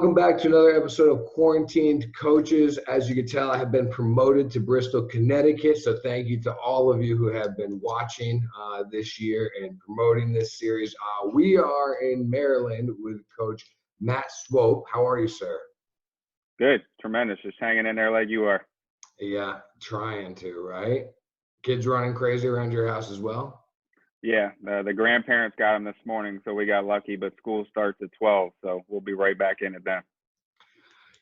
Welcome back to another episode of Quarantined Coaches. As you can tell, I have been promoted to Bristol, Connecticut. So thank you to all of you who have been watching this year and promoting this series. We are in Maryland with Coach Matt Swope. How are you, sir? Good, tremendous. Just hanging in there like you are. Yeah, trying to, right? Kids running crazy around your house as well? Yeah, the grandparents got them this morning, so we got lucky, but school starts at 12, so we'll be right back in it then.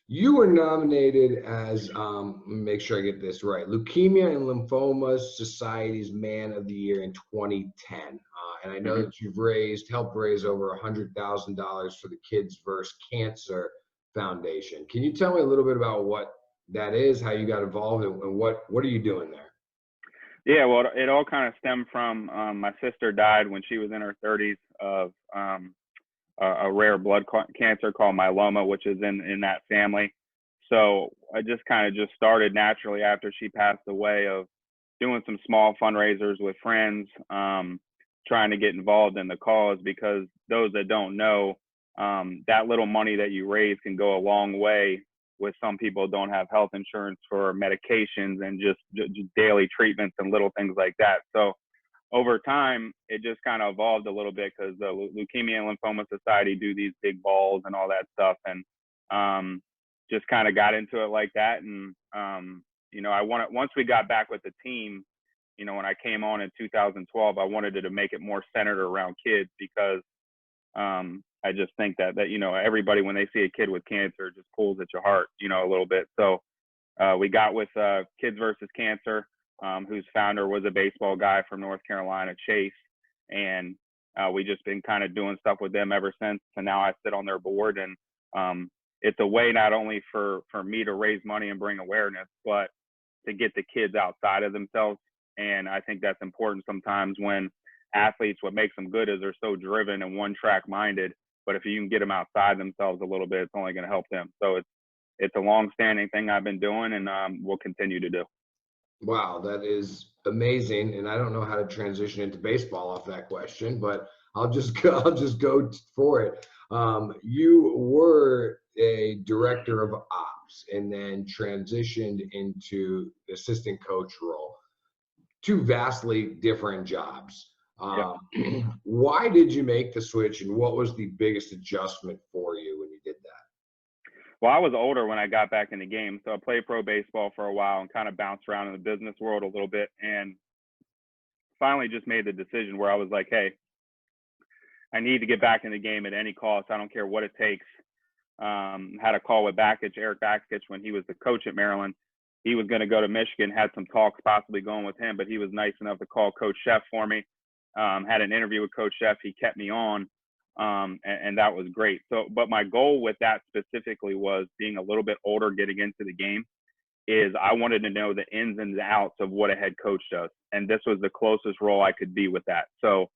You were nominated as, let me make sure I get this right, Leukemia and Lymphoma Society's Man of the Year in 2010. And I know that you've helped raise over $100,000 for the Kids vs. Cancer Foundation. Can you tell me a little bit about what that is, how you got involved, and what are you doing there? Yeah, well, it all kind of stemmed from my sister died when she was in her 30s of a rare blood cancer called myeloma, which is in that family. So I just started naturally after she passed away of doing some small fundraisers with friends, trying to get involved in the cause, because those that don't know, that little money that you raise can go a long way with some people who don't have health insurance for medications and just daily treatments and little things like that. So over time, it just kind of evolved a little bit because the Leukemia and Lymphoma Society do these big balls and all that stuff. And just kind of got into it like that. And, once we got back with the team, when I came on in 2012, I wanted to make it more centered around kids because I just think that everybody, when they see a kid with cancer, just pulls at your heart, a little bit. So we got with Kids vs. Cancer, whose founder was a baseball guy from North Carolina, Chase. And we just been kind of doing stuff with them ever since. And now I sit on their board. And it's a way not only for me to raise money and bring awareness, but to get the kids outside of themselves. And I think that's important sometimes when athletes, what makes them good is they're so driven and one track minded. But if you can get them outside themselves a little bit, it's only going to help them. So it's a long-standing thing I've been doing, and we'll continue to do. Wow, that is amazing. And I don't know how to transition into baseball off that question, but I'll just go for it. You were a director of ops and then transitioned into the assistant coach role. Two vastly different jobs. Why did you make the switch, and what was the biggest adjustment for you when you did that? Well, I was older when I got back in the game, so I played pro baseball for a while and kind of bounced around in the business world a little bit, and finally just made the decision where I was like, hey, I need to get back in the game at any cost. I don't care what it takes. Had a call with Eric Bakich, when he was the coach at Maryland. He was going to go to Michigan, had some talks possibly going with him, but he was nice enough to call Coach Sheff for me. Had an interview with Coach Sheff. He kept me on, and that was great. So, but my goal with that specifically was, being a little bit older, getting into the game, is I wanted to know the ins and outs of what a head coach does. And this was the closest role I could be with that. So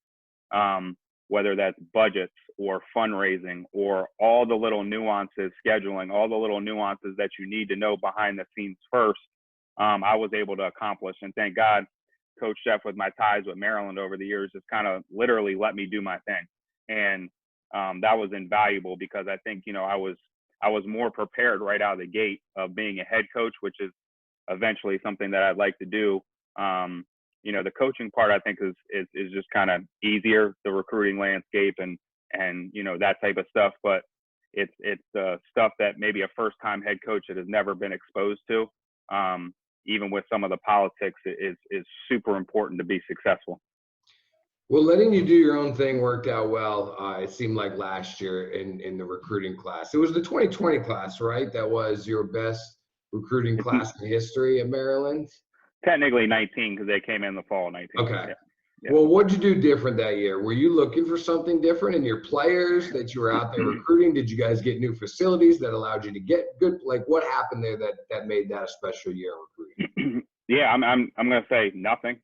whether that's budgets or fundraising or all the little nuances, scheduling, all the little nuances that you need to know behind the scenes first, I was able to accomplish. And thank God, Coach Sheff, with my ties with Maryland over the years, just kind of literally let me do my thing. And that was invaluable, because I think, I was more prepared right out of the gate of being a head coach, which is eventually something that I'd like to do. The coaching part, I think, is just kind of easier, the recruiting landscape and that type of stuff. But it's stuff that maybe a first-time head coach that has never been exposed to, even with some of the politics, is super important to be successful. Well, letting you do your own thing worked out well. It seemed like last year in the recruiting class. It was the 2020 class, right? That was your best recruiting class in history at Maryland? Technically 19, because they came in the fall of 19. Okay. Yeah. Well, what'd you do different that year? Were you looking for something different in your players that you were out there recruiting? Did you guys get new facilities that allowed you to get good? Like, what happened there that made that a special year in recruiting? Yeah, I'm going to say nothing.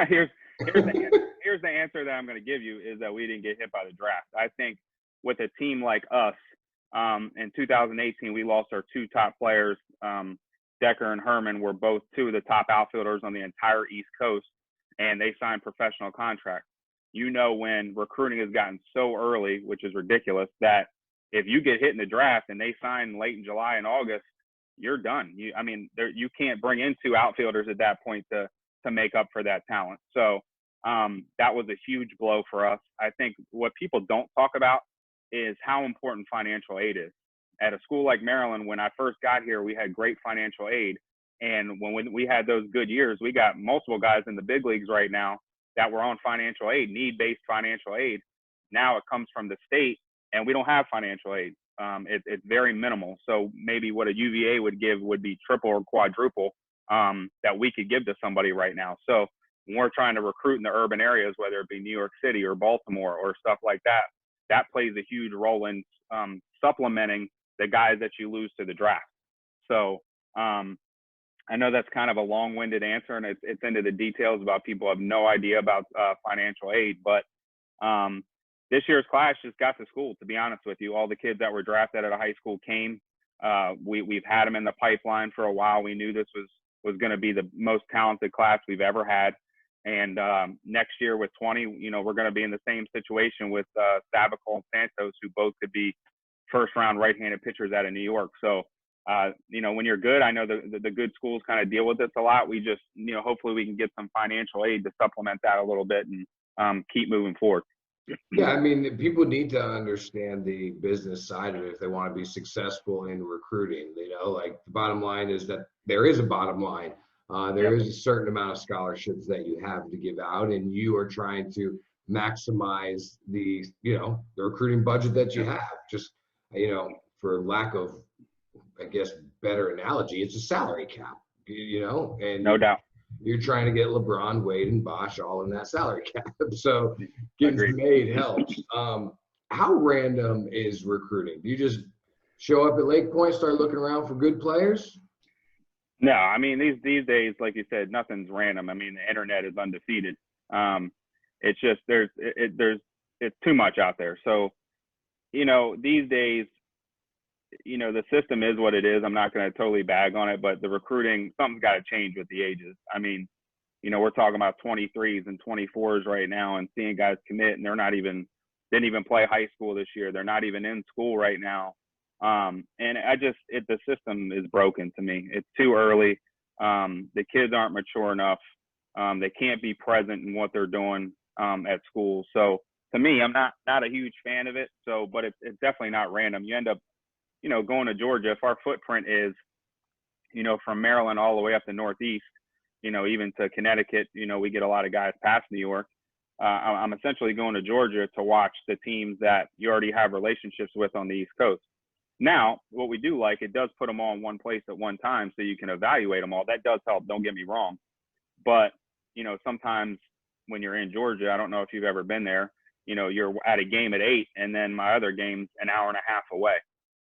Here's the answer that I'm going to give you, is that we didn't get hit by the draft. I think with a team like us, in 2018, we lost our two top players. Decker and Herman were both two of the top outfielders on the entire East Coast, and they signed professional contracts. When recruiting has gotten so early, which is ridiculous, that if you get hit in the draft and they sign late in July and August, you're done. You can't bring in two outfielders at that point to make up for that talent. So that was a huge blow for us. I think what people don't talk about is how important financial aid is. At a school like Maryland, when I first got here, we had great financial aid. And when we had those good years, we got multiple guys in the big leagues right now that were on financial aid, need-based financial aid. Now it comes from the state, and we don't have financial aid. It's very minimal. So maybe what a UVA would give would be triple or quadruple that we could give to somebody right now. So when we're trying to recruit in the urban areas, whether it be New York City or Baltimore or stuff like that, that plays a huge role in supplementing the guys that you lose to the draft. So I know that's kind of a long-winded answer, and it's into the details about people have no idea about financial aid. But this year's class just got to school, to be honest with you. All the kids that were drafted out of high school came. We've had them in the pipeline for a while. We knew this was going to be the most talented class we've ever had. And next year with 20, we're going to be in the same situation with Sabacal and Santos, who both could be first-round right-handed pitchers out of New York. So, when you're good, I know the good schools kind of deal with this a lot. We just, hopefully we can get some financial aid to supplement that a little bit and keep moving forward. Yeah, I mean, people need to understand the business side of it if they want to be successful in recruiting. Like the bottom line is that there is a bottom line. There is a certain amount of scholarships that you have to give out, and you are trying to maximize the recruiting budget that you have. Just, for lack of, I guess, better analogy, it's a salary cap, and No doubt. You're trying to get LeBron, Wade, and Bosch all in that salary cap. So getting made helps. How random is recruiting? Do you just show up at Lake Point, start looking around for good players? No, I mean, these days, like you said, nothing's random. I mean, the internet is undefeated. It's just it's too much out there. So, these days, the system is what it is. I'm not going to totally bag on it, but the recruiting, something's got to change with the ages. I mean, we're talking about 23s and 24s right now, and seeing guys commit, and didn't even play high school this year. They're not even in school right now. And the system is broken to me. It's too early. The kids aren't mature enough. They can't be present in what they're doing at school. So to me, I'm not a huge fan of it. So, but it's definitely not random. You end up, going to Georgia. If our footprint is, from Maryland all the way up the Northeast, even to Connecticut, we get a lot of guys past New York. I'm essentially going to Georgia to watch the teams that you already have relationships with on the East Coast. Now, what we do like, it does put them all in one place at one time so you can evaluate them all. That does help, don't get me wrong. But, sometimes when you're in Georgia, I don't know if you've ever been there, you're at a game at 8, and then my other game's an hour and a half away.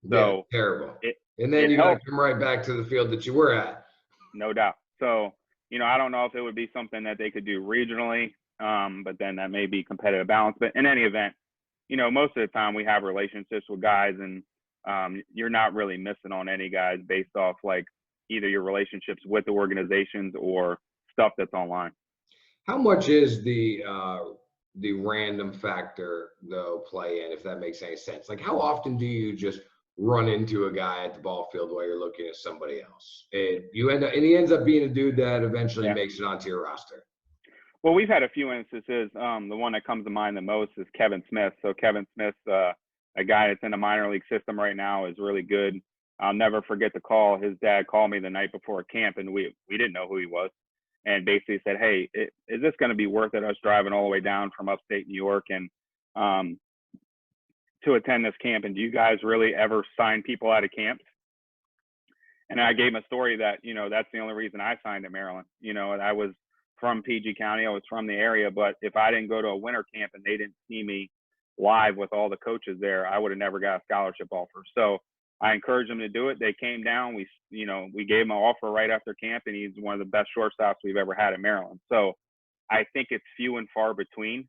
So yeah, terrible. And then you got to come right back to the field that you were at. No doubt. So, I don't know if it would be something that they could do regionally, but then that may be competitive balance. But in any event, most of the time we have relationships with guys, and you're not really missing on any guys based off like either your relationships with the organizations or stuff that's online. How much is the random factor though play in, if that makes any sense? Like, how often do you just run into a guy at the ball field while you're looking at somebody else, and he ends up being a dude that eventually makes it onto your roster? Well, we've had a few instances. The one that comes to mind the most is Kevin Smith. So Kevin Smith, a guy that's in the minor league system right now, is really good. I'll never forget the call. His dad called me the night before camp, and we didn't know who he was, and basically said, "Hey, is this going to be worth it, us driving all the way down from upstate New York and to attend this camp? And do you guys really ever sign people out of camps?" And I gave him a story that, that's the only reason I signed at Maryland. And I was from PG County. I was from the area, but if I didn't go to a winter camp and they didn't see me live with all the coaches there, I would have never got a scholarship offer. So I encouraged them to do it. They came down. We gave him an offer right after camp, and he's one of the best shortstops we've ever had at Maryland. So I think it's few and far between,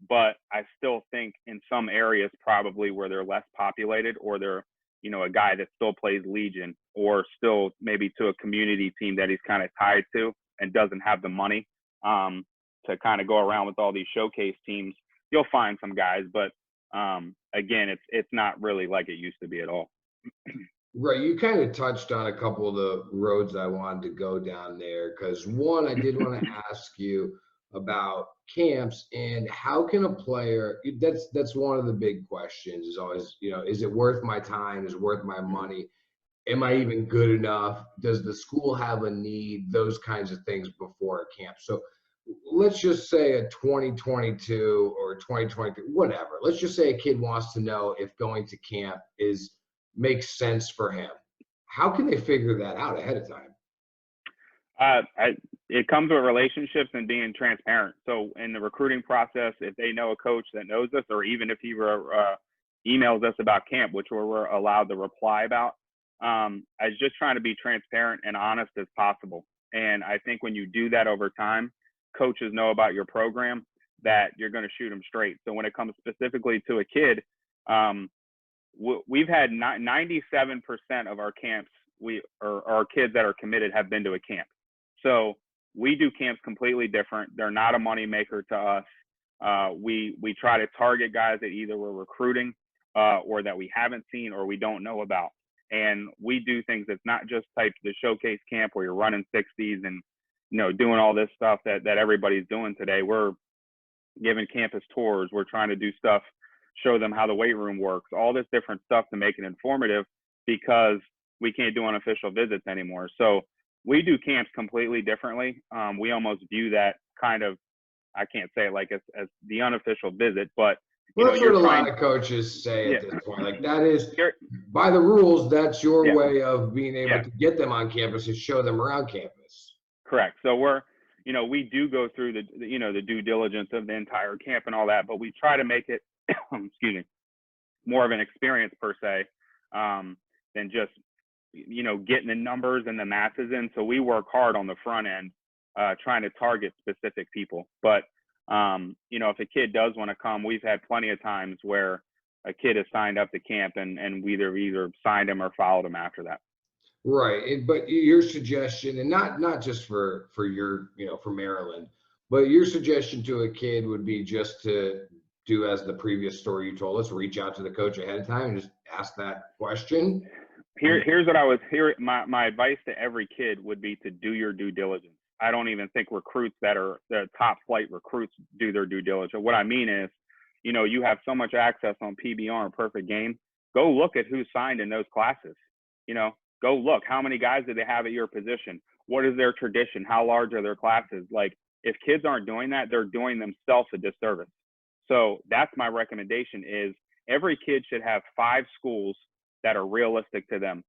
but I still think in some areas probably where they're less populated, or they're, a guy that still plays Legion, or still maybe to a community team that he's kind of tied to and doesn't have the money to kind of go around with all these showcase teams, you'll find some guys. But Again, it's not really like it used to be at all. Right, you kind of touched on a couple of the roads I wanted to go down there because one, I did want to ask you about camps and how can a player, that's one of the big questions is always, is it worth my time? Is it worth my Mhm. money? Am I even good enough? Does the school have a need? Those kinds of things before a camp. So let's just say a 2022 or 2023, whatever. Let's just say a kid wants to know if going to camp is makes sense for him. How can they figure that out ahead of time? It comes with relationships and being transparent. So in the recruiting process, if they know a coach that knows us, or even if he emails us about camp, which we're allowed to reply about, I was just trying to be transparent and honest as possible. And I think when you do that over time, coaches know about your program that you're going to shoot them straight. So when it comes specifically to a kid, we've had 97% of our camps, our kids that are committed have been to a camp. So we do camps completely different. They're not a money maker to us. We try to target guys that either we're recruiting or that we haven't seen or we don't know about. And we do things that's not just type the showcase camp where you're running 60s and doing all this stuff that everybody's doing today. We're giving campus tours. We're trying to do stuff, show them how the weight room works, all this different stuff to make it informative because we can't do unofficial visits anymore. So we do camps completely differently. We almost view that kind of, I can't say it like as the unofficial visit, but Well, that's what you're a lot trying, of coaches say yeah, at this point. Like that is you're, by the rules, that's your yeah, way of being able yeah, to get them on campus and show them around campus. correct. So we do go through the due diligence of the entire camp and all that, but we try to make it, excuse me, more of an experience per se, than just getting the numbers and the masses in. So we work hard on the front end, trying to target specific people. But if a kid does want to come, we've had plenty of times where a kid has signed up to camp and we either signed him or followed him after that. Right. But your suggestion, and not just for your, for Maryland, but your suggestion to a kid would be just to do as the previous story you told us, reach out to the coach ahead of time and just ask that question. And Here's what I was here. My advice to every kid would be to do your due diligence. I don't even think recruits that are the top flight recruits do their due diligence. What I mean is, you have so much access on PBR and Perfect Game. Go look at who signed in those classes. Go look how many guys do they have at your position. What is their tradition? How large are their classes? Like if kids aren't doing that, they're doing themselves a disservice. So that's my recommendation: is every kid should have 5 schools that are realistic to them,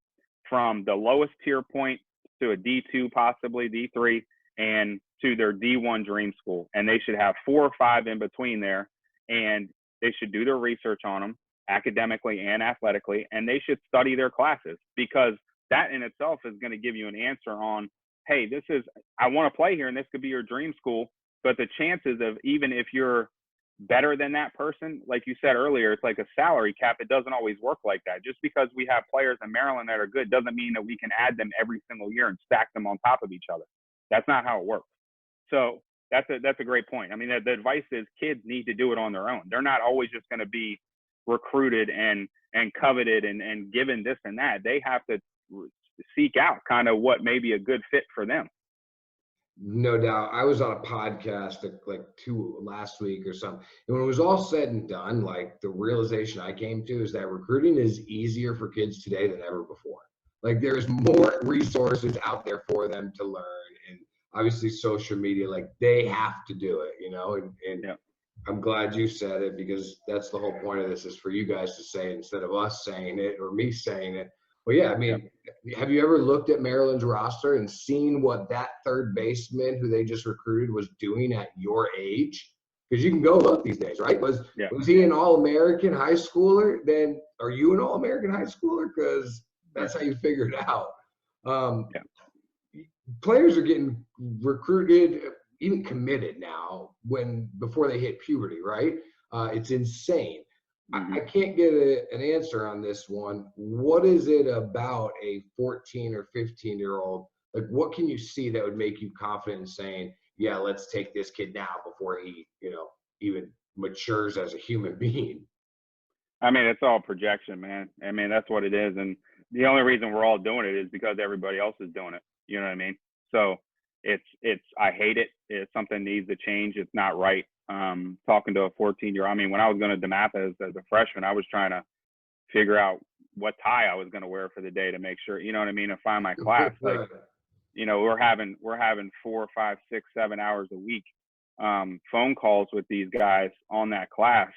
from the lowest tier point to a D2, possibly D3, and to their D1 dream school. And they should have 4 or 5 in between there. And they should do their research on them academically and athletically. And they should study their classes, because that in itself is going to give you an answer on, hey, I want to play here and this could be your dream school. But the chances of, even if you're better than that person, like you said earlier, it's like a salary cap. It doesn't always work like that. Just because we have players in Maryland that are good doesn't mean that we can add them every single year and stack them on top of each other. That's not how it works. So that's a great point. I mean, the advice is kids need to do it on their own. They're not always just going to be recruited and coveted and given this and that. They have to seek out kind of what may be a good fit for them. no doubt. I was on a podcast like last week or something. And when it was all said and done, like the realization I came to is that recruiting is easier for kids today than ever before. Like there's more resources out there for them to learn. And obviously social media, like they have to do it, and Yeah. I'm glad you said it because that's the whole point of this is for you guys to say it instead of us saying it or me saying it. Well, yeah, I Yeah. mean, have you ever looked at Maryland's roster and seen what that third baseman who they just recruited was doing at your age? Because you can go look these days, right? Was Yeah. was he an All-American high schooler? Then are you an All-American high schooler? Because Yeah. that's how you figure it out. Um, Yeah. Players are getting recruited, even committed now before they hit puberty, right? It's insane. I Mm-hmm. can't get an answer on this one. What is it about a 14 or 15-year-old? Like, what can you see that would make you confident in saying, yeah, let's take this kid now before he, even matures as a human being? I mean, it's all projection, man. I mean, that's what it is. And the only reason we're all doing it is because everybody else is doing it. You know what I mean? So I hate it. It's something needs to change. It's not right. Talking to a 14-year-old, I mean, when I was going to DeMatha as a freshman, I was trying to figure out what tie I was going to wear for the day to make sure, you know what I mean, to find my class. Like, Right. you know, we're having 4, 5, 6, 7 hours a week, phone calls with these guys on that class,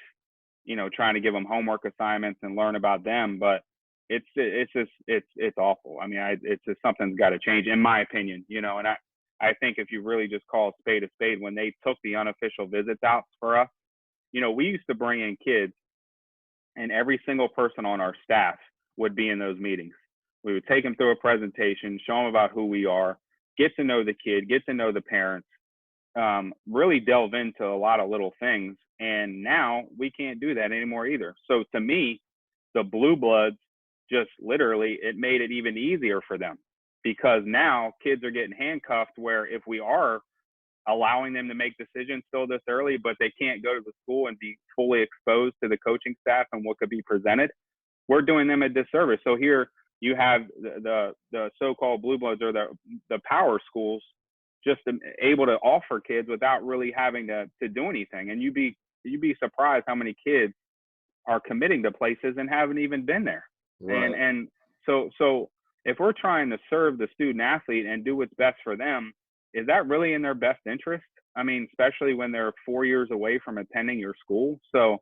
you know, trying to give them homework assignments and learn about them. But it's awful. I mean, it's just something's got to change, in my opinion, you know. And I think if you really just call a spade, when they took the unofficial visits out for us, you know, we used to bring in kids, and every single person on our staff would be in those meetings. We would take them through a presentation, show them about who we are, get to know the kid, get to know the parents, really delve into a lot of little things. And now we can't do that anymore either. So to me, the blue bloods just literally, it made it even easier for them, because now kids are getting handcuffed, where if we are allowing them to make decisions still this early, but they can't go to the school and be fully exposed to the coaching staff and what could be presented, we're doing them a disservice. So here you have the so-called blue bloods, or the power schools, just able to offer kids without really having to do anything. And you'd be surprised how many kids are committing to places and haven't even been there. Right. And so if we're trying to serve the student athlete and do what's best for them, is that really in their best interest? I mean, especially when they're 4 years away from attending your school. So,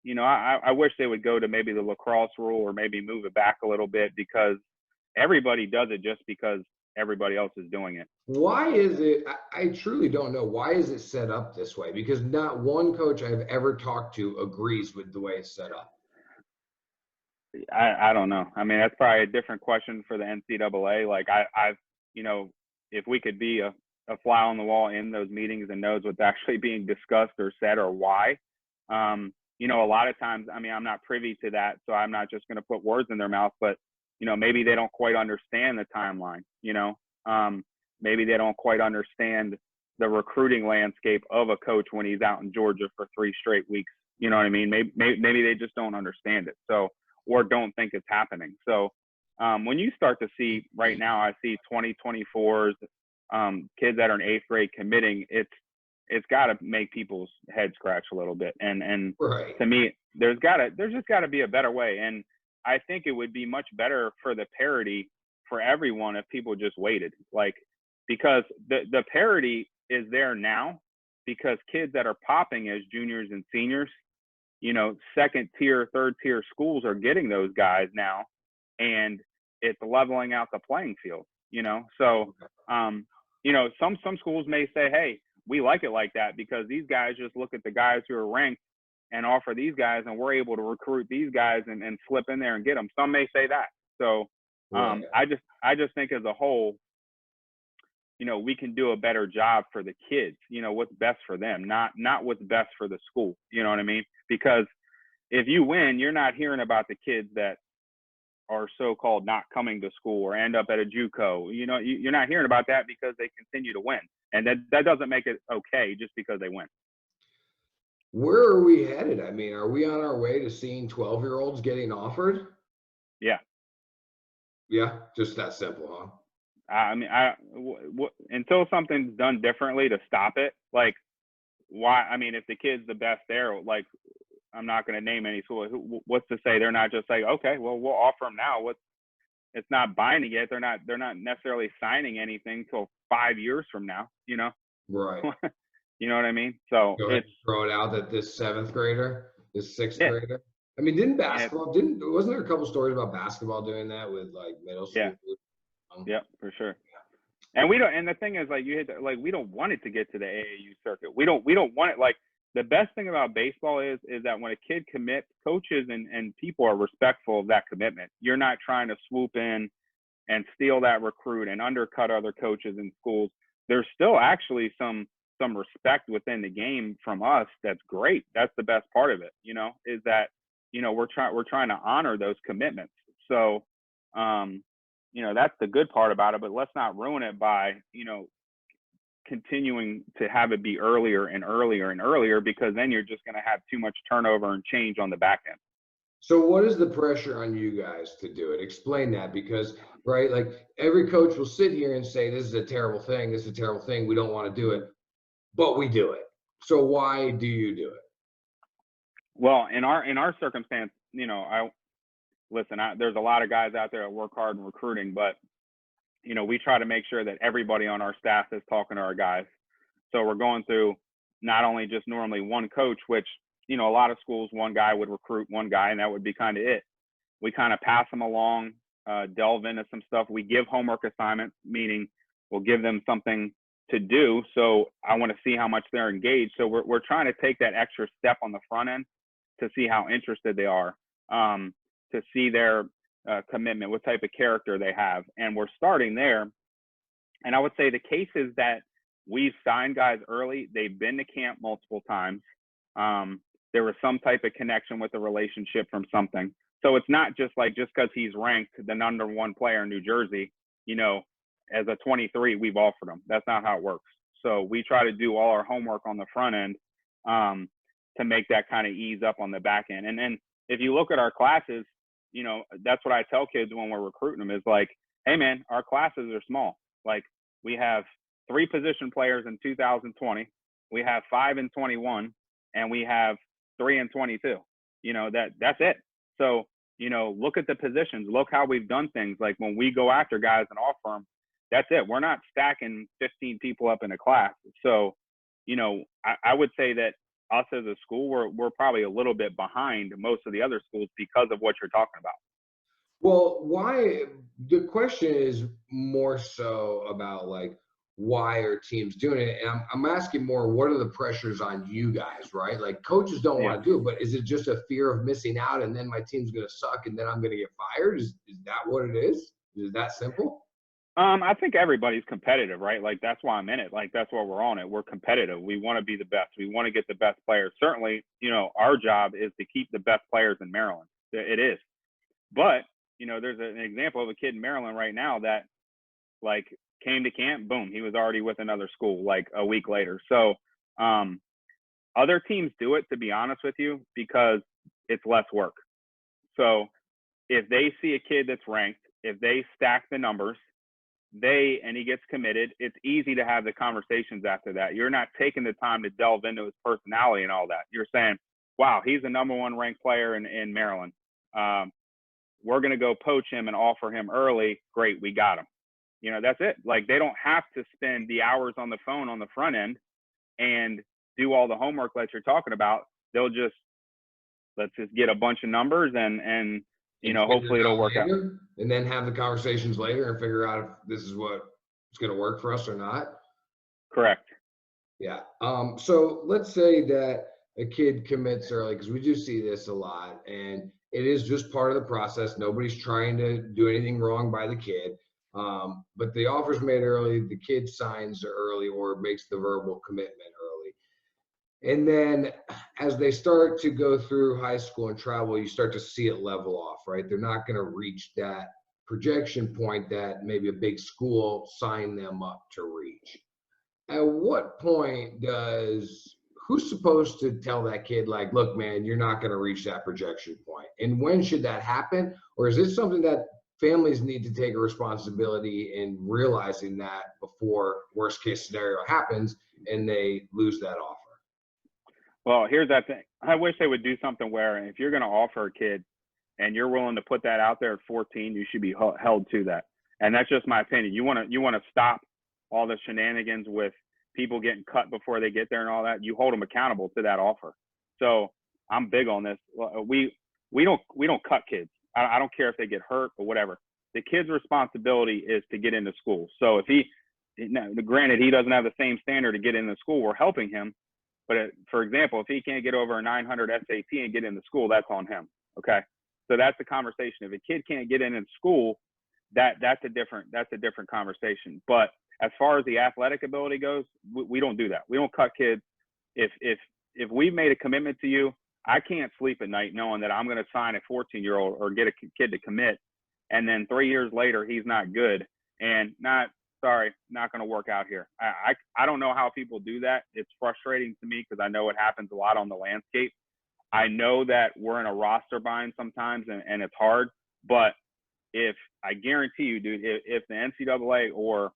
you know, I wish they would go to maybe the lacrosse rule, or maybe move it back a little bit, because everybody does it just because everybody else is doing it. Why is it? I truly don't know. Why is it set up this way? Because not one coach I've ever talked to agrees with the way it's set up. I don't know. I mean, that's probably a different question for the NCAA. Like I've, you know, if we could be a fly on the wall in those meetings and knows what's actually being discussed or said, or why, you know, a lot of times, I mean, I'm not privy to that, so I'm not just going to put words in their mouth, but, you know, maybe they don't quite understand the timeline, you know, maybe they don't quite understand the recruiting landscape of a coach when he's out in Georgia for 3 straight weeks. You know what I mean? Maybe they just don't understand it. So, or don't think it's happening. So when you start to see right now, I see 2024s, kids that are in 8th grade committing, it's got to make people's heads scratch a little bit. And Right. to me, there's just got to be a better way. And I think it would be much better for the parity for everyone if people just waited, like, because the parity is there now, because kids that are popping as juniors and seniors, you know, 2nd tier, 3rd tier schools are getting those guys now, and it's leveling out the playing field, you know? So, you know, some schools may say, hey, we like it like that because these guys just look at the guys who are ranked and offer these guys, and we're able to recruit these guys and slip in there and get them. Some may say that. So, Right. I just think as a whole, you know, we can do a better job for the kids, you know, what's best for them, not what's best for the school. You know what I mean? Because if you win, you're not hearing about the kids that are so-called not coming to school or end up at a JUCO. You know, you're not hearing about that because they continue to win. And that doesn't make it okay just because they win. Where are we headed? I mean, are we on our way to seeing 12-year-olds getting offered? Yeah. Yeah, just that simple, huh? I mean, until something's done differently to stop it, like, why? I mean, if the kid's the best there, like, I'm not going to name any school. What's to say they're not just like, okay, well, we'll offer them now. It's not binding yet. They're not necessarily signing anything till 5 years from now. You know, Right. you know what I mean? So Go ahead it's and throw it out that this 7th grader, this 6th yeah, grader. I mean, didn't yeah, basketball, wasn't there a couple stories about basketball doing that with like middle yeah, school? yeah, for sure. And we don't. And the thing is, like, like, we don't want it to get to the AAU circuit. We don't want it. Like, the best thing about baseball is that when a kid commits, coaches and people are respectful of that commitment. You're not trying to swoop in and steal that recruit and undercut other coaches and schools. There's still actually some respect within the game from us. That's great. That's the best part of it. You know, is that, you know, we're trying to honor those commitments. So, you know, that's the good part about it. But let's not ruin it by, you know, continuing to have it be earlier and earlier and earlier, because then you're just going to have too much turnover and change on the back end. So what is the pressure on you guys to do it? Explain that, because, right, like every coach will sit here and say, this is a terrible thing. This is a terrible thing. We don't want to do it, but we do it. So why do you do it? Well, in our circumstance, there's a lot of guys out there that work hard in recruiting, but we try to make sure that everybody on our staff is talking to our guys. So we're going through not only just normally one coach, which, a lot of schools, one guy would recruit one guy and that would be kind of it. We kind of pass them along, delve into some stuff. We give homework assignments, meaning we'll give them something to do. So I want to see how much they're engaged. So we're trying to take that extra step on the front end to see how interested they are, to see their commitment, what type of character they have. And we're starting there. And I would say the cases that we've signed guys early, they've been to camp multiple times. There was some type of connection with the relationship from something. So it's not just because he's ranked the number one player in New Jersey, as a 23, we've offered him. That's not how it works. So we try to do all our homework on the front end to make that kind of ease up on the back end. And then if you look at our classes, that's what I tell kids when we're recruiting them is like, hey man, our classes are small. Like we have 3 position players in 2020, we have 5 in 21, and we have 3 in 22. That's it. So, look at the positions, look how we've done things. Like when we go after guys and offer them, that's it. We're not stacking 15 people up in a class. So, I would say that us as a school, we're probably a little bit behind most of the other schools because of what you're talking about. Well, why? The question is more so about like, why are teams doing it? And I'm asking more, what are the pressures on you guys, right? Like coaches don't Yeah. want to do it, but is it just a fear of missing out and then my team's going to suck and then I'm going to get fired? Is that what it is? Is it that simple? I think everybody's competitive, right? Like that's why I'm in it. Like that's why we're on it. We're competitive. We want to be the best. We want to get the best players. Certainly, our job is to keep the best players in Maryland. It is. But, there's an example of a kid in Maryland right now that like came to camp, boom, he was already with another school like a week later. So other teams do it, to be honest with you, because it's less work. So if they see a kid that's ranked, if they stack the numbers, and he gets committed, it's easy to have the conversations after that. You're not taking the time to delve into his personality and all that. You're saying, wow, he's the number 1 ranked player in Maryland. We're going to go poach him and offer him early. Great, we got him. That's it. Like they don't have to spend the hours on the phone on the front end and do all the homework that you're talking about. Let's just get a bunch of numbers and hopefully it'll work out. And then have the conversations later and figure out if this is what it's going to work for us or not. Correct. Yeah. So let's say that a kid commits early, because we do see this a lot, and it is just part of the process. Nobody's trying to do anything wrong by the kid. But the offer's made early, the kid signs early or makes the verbal commitment early. And then as they start to go through high school and travel, you start to see it level off, right? They're not going to reach that projection point that maybe a big school signed them up to reach. At what point who's supposed to tell that kid, like, look, man, you're not going to reach that projection point? And when should that happen? Or is this something that families need to take a responsibility in realizing that before worst case scenario happens and they lose that offer? Well, here's that thing. I wish they would do something where if you're going to offer a kid and you're willing to put that out there at 14, you should be held to that. And that's just my opinion. You want to stop all the shenanigans with people getting cut before they get there and all that. You hold them accountable to that offer. So I'm big on this. We don't cut kids. I don't care if they get hurt or whatever. The kid's responsibility is to get into school. So granted, he doesn't have the same standard to get into school. We're helping him. But for example, if he can't get over a 900 SAT and get into school, that's on him. Okay. So that's the conversation. If a kid can't get in school, that's a different conversation. But as far as the athletic ability goes, we don't do that. We don't cut kids. If we've made a commitment to you, I can't sleep at night knowing that I'm going to sign a 14-year-old or get a kid to commit, and then 3 years later he's not good. And not sorry, not going to work out here. I don't know how people do that. It's frustrating to me because I know it happens a lot on the landscape. I know that we're in a roster bind sometimes, and it's hard. But if I guarantee you, dude, if the NCAA or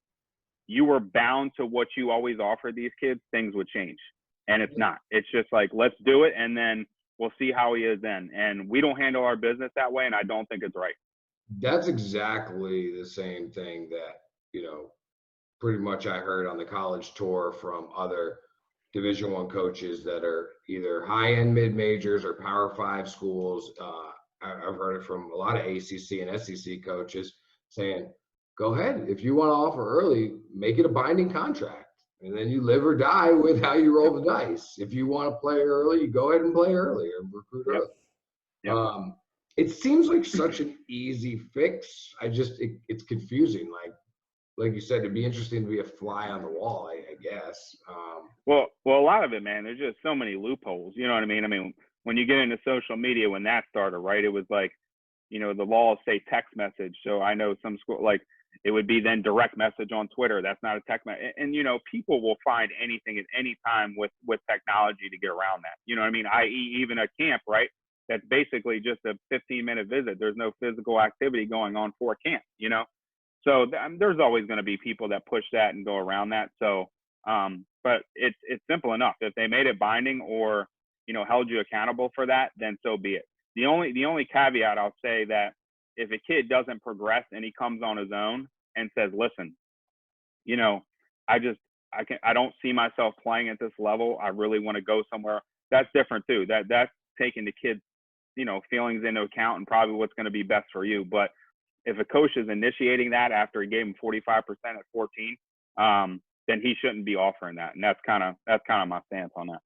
you were bound to what you always offered these kids, things would change. And it's not. It's just like, let's do it, and then we'll see how he is then. And we don't handle our business that way, and I don't think it's right. That's exactly the same thing that, pretty much I heard on the college tour from other Division I coaches that are either high-end mid-majors or Power Five schools. I've heard it from a lot of ACC and SEC coaches saying, go ahead. If you want to offer early, make it a binding contract. And then you live or die with how you roll the dice. If you want to play early, you go ahead and play early or recruit Yep. early. Yep. It seems like such an easy fix. It's confusing. Like you said, it'd be interesting to be a fly on the wall, I guess. Well, a lot of it, man, there's just so many loopholes. You know what I mean? I mean, when you get into social media, when that started, right, it was like, the laws say text message. So I know some school, like, it would be then direct message on Twitter. That's not a text message. And, people will find anything at any time with technology to get around that. You know what I mean? I.e., even a camp, right? That's basically just a 15-minute visit. There's no physical activity going on for a camp, So there's always going to be people that push that and go around that. So, but it's simple enough. If they made it binding or, held you accountable for that, then so be it. The only caveat I'll say that if a kid doesn't progress and he comes on his own and says, listen, I don't see myself playing at this level. I really want to go somewhere. That's different too. That's taking the kid's, feelings into account and probably what's going to be best for you. But if a coach is initiating that after he gave him 45% at 14, then he shouldn't be offering that. And that's kind of my stance on that.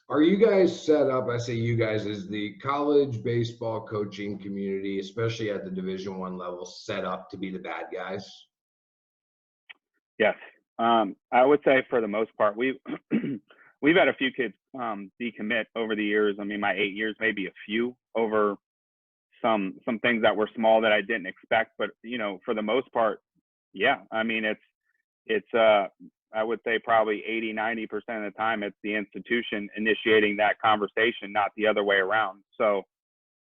Are you guys set up? I say you guys, is the college baseball coaching community, especially at the Division I level, set up to be the bad guys? Yes. I would say for the most part, we've had a few kids decommit over the years. I mean, my 8 years, maybe a few over some things that were small that I didn't expect. But, for the most part, yeah. I mean, it's I would say probably 80-90% of the time it's the institution initiating that conversation, not the other way around. So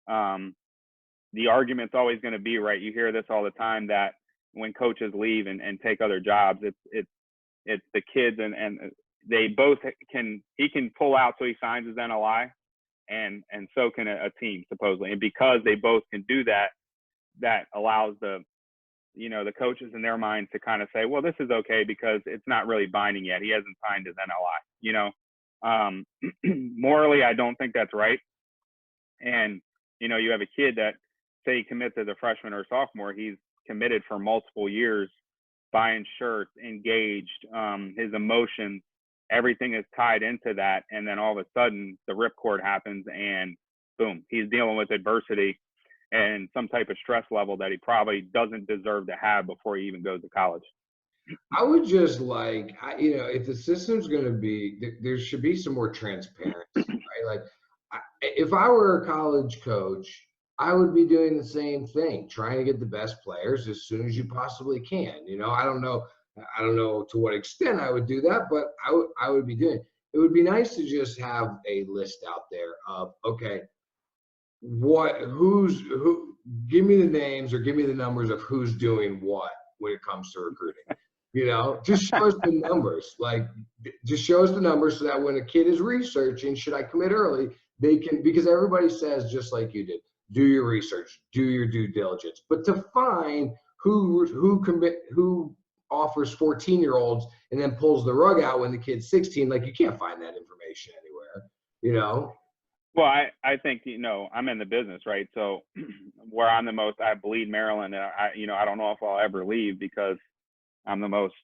the argument's always going to be, right, you hear this all the time, that when coaches leave and take other jobs, it's the kids and they both he can pull out so he signs his NLI, and so can a team supposedly. And because they both can do that, that allows the coaches in their mind to kind of say, well, this is okay because it's not really binding yet. He hasn't signed his NLI, morally, I don't think that's right. And, you have a kid that, say he commits as a freshman or sophomore, he's committed for multiple years, buying shirts, engaged, his emotions, everything is tied into that. And then all of a sudden the ripcord happens and boom, he's dealing with adversity and some type of stress level that he probably doesn't deserve to have before he even goes to college. I would just if the system's going to be, there should be some more transparency, right? Like, if I were a college coach, I would be doing the same thing, trying to get the best players as soon as you possibly can. I don't know to what extent I would do that, but I would be doing it. It would be nice to just have a list out there of, okay, who, give me the names or give me the numbers of who's doing what when it comes to recruiting. Just show us the numbers. Just show us the numbers so that when a kid is researching, should I commit early, they can, because everybody says, just like you did, do your research, do your due diligence. But to find who offers 14-year-olds and then pulls the rug out when the kid's 16, you can't find that information anywhere. Well, I think, I'm in the business, right? So where I'm the most, I bleed Maryland, and I don't know if I'll ever leave because I'm the most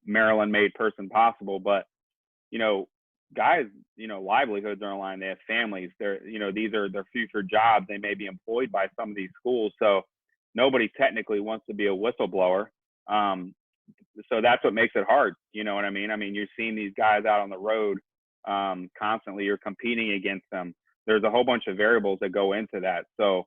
Maryland-made person possible. But, guys, livelihoods are on the line. They have families. These are their future jobs. They may be employed by some of these schools. So nobody technically wants to be a whistleblower. So that's what makes it hard. You know what I mean? I mean, you're seeing these guys out on the road constantly. You're competing against them. There's a whole bunch of variables that go into that. So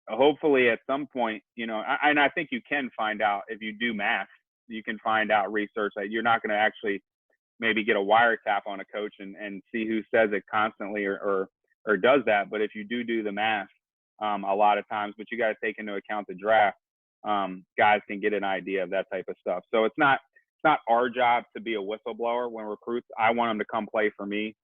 hopefully at some point, and I think you can find out if you do math, you can find out research that you're not going to actually maybe get a wiretap on a coach and see who says it constantly or does that. But if you do the math, a lot of times, but you got to take into account the draft, guys can get an idea of that type of stuff. So it's not our job to be a whistleblower when recruits. I want them to come play for me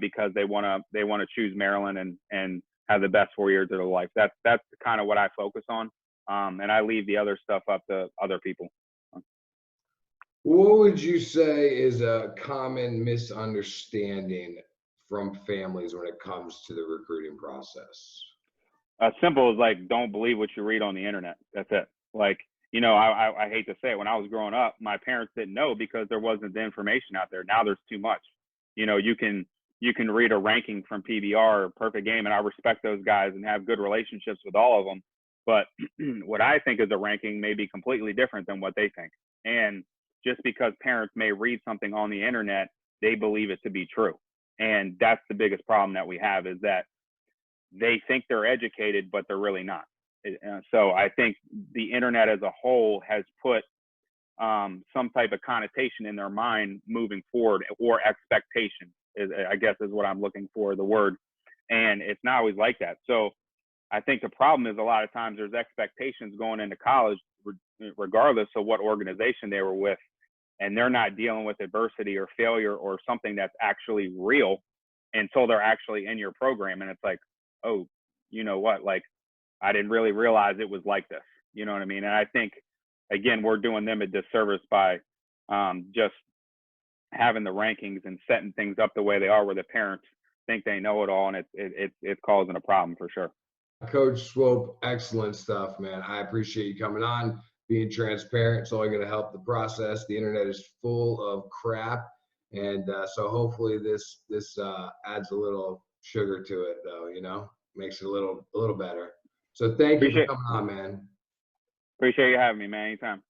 because they want to choose Maryland and have the best 4 years of their life. That's kind of what I focus on, and I leave the other stuff up to other people. What would you say is a common misunderstanding from families when it comes to the recruiting process? Simple as like, don't believe what you read on the internet. That's it. Like, you know, I hate to say it, when I was growing up, my parents didn't know because there wasn't the information out there. Now there's too much. You know, you can read a ranking from PBR or Perfect Game, and I respect those guys and have good relationships with all of them. But what I think is a ranking may be completely different than what they think. And just because parents may read something on the internet, they believe it to be true. And that's the biggest problem that we have, is that they think they're educated, but they're really not. So I think the internet as a whole has put some type of connotation in their mind moving forward, or expectation, I guess is what I'm looking for, the word. And it's not always like that. So I think the problem is a lot of times there's expectations going into college, regardless of what organization they were with, and they're not dealing with adversity or failure or something that's actually real until they're actually in your program. And it's like, oh, you know what? Like, I didn't really realize it was like this. You know what I mean? And I think, again, we're doing them a disservice by just having the rankings and setting things up the way they are, where the parents think they know it all, and it's causing a problem for sure. Coach Swope, excellent stuff, man. I appreciate you coming on, being transparent. It's only going to help the process. The internet is full of crap, and so hopefully this adds a little sugar to it, though. You know, makes it a little better. So thank you for coming on, man. Appreciate you having me, man. Anytime.